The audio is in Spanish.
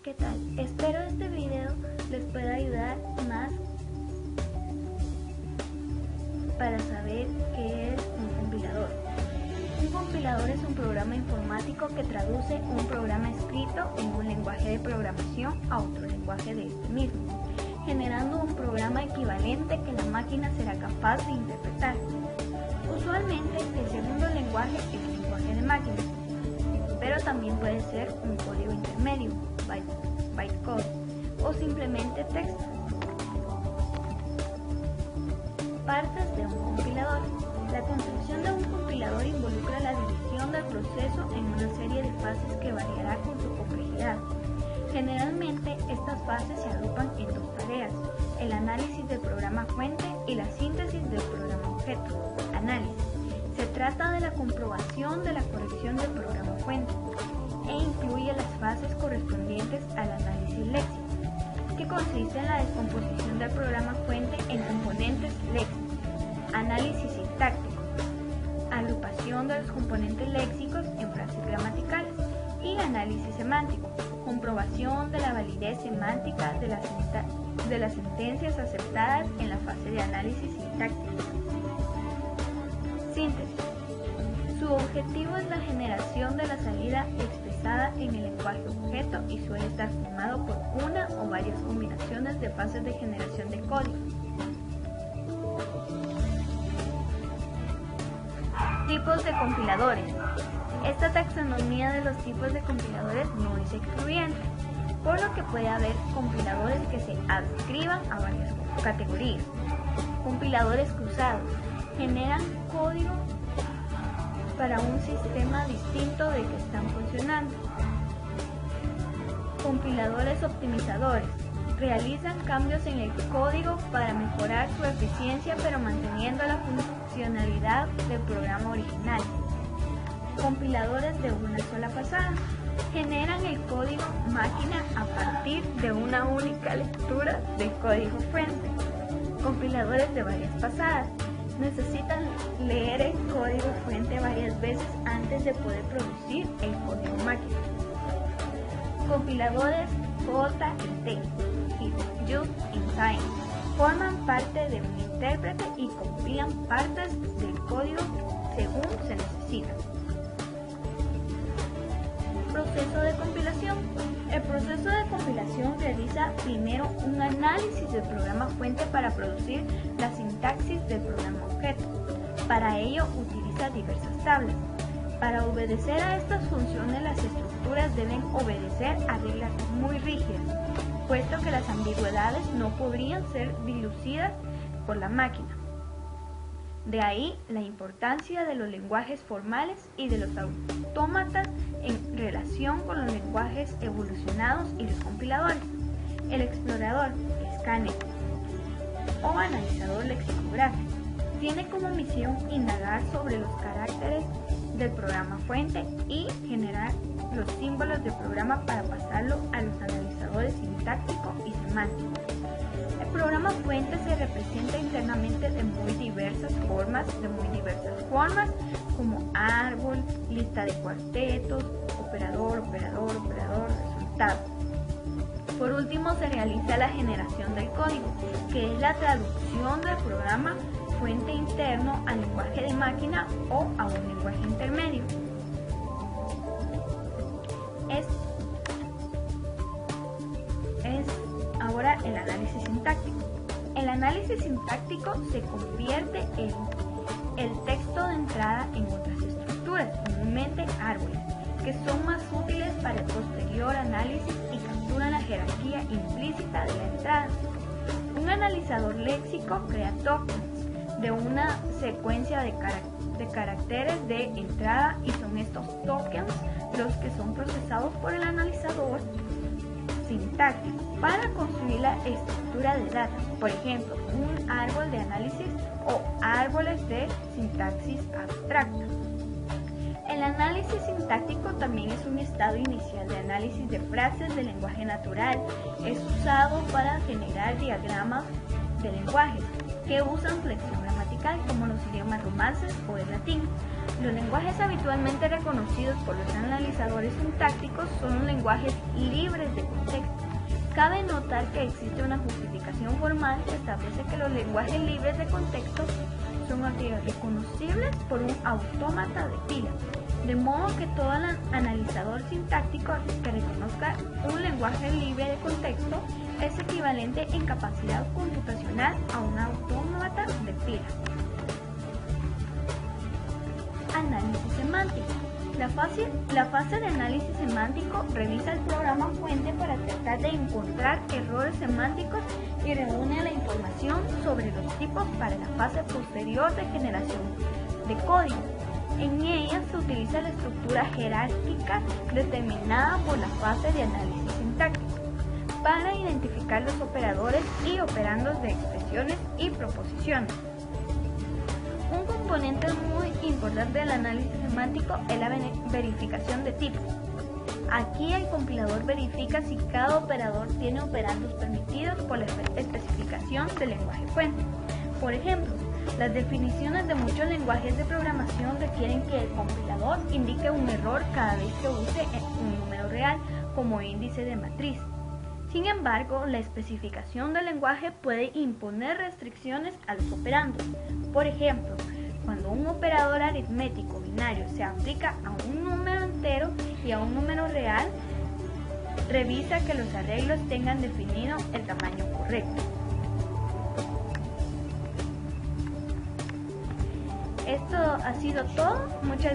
¿Qué tal? Espero este video les pueda ayudar más para saber qué es un compilador. Un compilador es un programa informático que traduce un programa escrito en un lenguaje de programación a otro lenguaje de este mismo, generando un programa equivalente que la máquina será capaz de interpretar. Usualmente el segundo lenguaje es el lenguaje de máquina, pero también puede ser un código intermedio, bytecode, o simplemente texto. Partes de un compilador. La construcción de un compilador involucra la división del proceso en una serie de fases que variará con su complejidad. Generalmente, estas fases se agrupan en dos tareas: el análisis del programa fuente y la síntesis del programa objeto. Análisis. Se trata de la comprobación de la corrección del programa fuente e incluye las fases correspondientes al análisis léxico, que consiste en la descomposición del programa fuente en componentes léxicos. Análisis sintáctico. Agrupación de los componentes léxicos en frases gramaticales. Y análisis semántico. Comprobación de la validez semántica de las sentencias aceptadas en la fase de análisis sintáctico. Síntesis. Su objetivo es la generación de la salida expresada en el lenguaje objeto y suele estar formado por una o varias combinaciones de fases de generación de código. Tipos de compiladores. Esta taxonomía de los tipos de compiladores no es excluyente, por lo que puede haber compiladores que se adscriban a varias categorías. Compiladores cruzados. Generan código para un sistema distinto del que están funcionando. Compiladores optimizadores. Realizan cambios en el código para mejorar su eficiencia pero manteniendo la funcionalidad del programa original. Compiladores de una sola pasada. Generan el código máquina a partir de una única lectura del código fuente. Compiladores de varias pasadas. Necesitan leer el código fuente varias veces antes de poder producir el código máquina. Compiladores JIT, Just in Time, forman parte de un intérprete y compilan partes del código según se necesita. Proceso de compilación. El proceso de compilación realiza primero un análisis del programa fuente para producir la sintaxis del programa objeto. Para ello utiliza diversas tablas. Para obedecer a estas funciones, las estructuras deben obedecer a reglas muy rígidas, puesto que las ambigüedades no podrían ser dilucidas por la máquina. De ahí la importancia de los lenguajes formales y de los autómatas en relación con los lenguajes evolucionados y los compiladores. El explorador, escáner o analizador lexicográfico tiene como misión indagar sobre los caracteres del programa fuente y generar los símbolos del programa para pasarlo a los analizadores sintáctico y semántico. El programa fuente se representa internamente de muy diversas formas, como árbol, lista de cuartetos, operador, resultado. Por último, se realiza la generación del código, que es la traducción del programa fuente interno al lenguaje de máquina o a un lenguaje intermedio. Es ahora el análisis sintáctico. El análisis sintáctico se convierte en el texto de entrada en otras estructuras, comúnmente árboles, que son más útiles para el posterior análisis y capturan la jerarquía implícita de la entrada. Un analizador léxico crea tokens de una secuencia de caracteres de entrada y son estos tokens los que son procesados por el analizador sintáctico para construir la estructura de datos, por ejemplo, un árbol de análisis o árboles de sintaxis abstracta. El análisis sintáctico también es un estado inicial de análisis de frases de lenguaje natural. Es usado para generar diagramas de lenguajes que usan flexión gramatical. gramatical como los idiomas romances o el latín. Los lenguajes habitualmente reconocidos por los analizadores sintácticos son los lenguajes libres de contexto. Cabe notar que existe una justificación formal que establece que los lenguajes libres de contexto son reconocibles por un autómata de pila, de modo que todo analizador sintáctico que reconozca un lenguaje libre de contexto es equivalente en capacidad computacional a un autómata de pila. Análisis semántico. La fase de análisis semántico revisa el programa fuente para tratar de encontrar errores semánticos y reúne la información sobre los tipos para la fase posterior de generación de código. En ella se utiliza la estructura jerárquica determinada por la fase de análisis sintáctico para identificar los operadores y operandos de expresiones y proposiciones. Un componente muy importante del análisis semántico es la verificación de tipos. Aquí el compilador verifica si cada operador tiene operandos permitidos por la especificación del lenguaje fuente. Por ejemplo, las definiciones de muchos lenguajes de programación requieren que el compilador indique un error cada vez que use un número real como índice de matriz. Sin embargo, la especificación del lenguaje puede imponer restricciones a los operandos. Por ejemplo, cuando un operador aritmético binario se aplica a un número entero y a un número real, revisa que los arreglos tengan definido el tamaño correcto. Esto ha sido todo. Muchas gracias.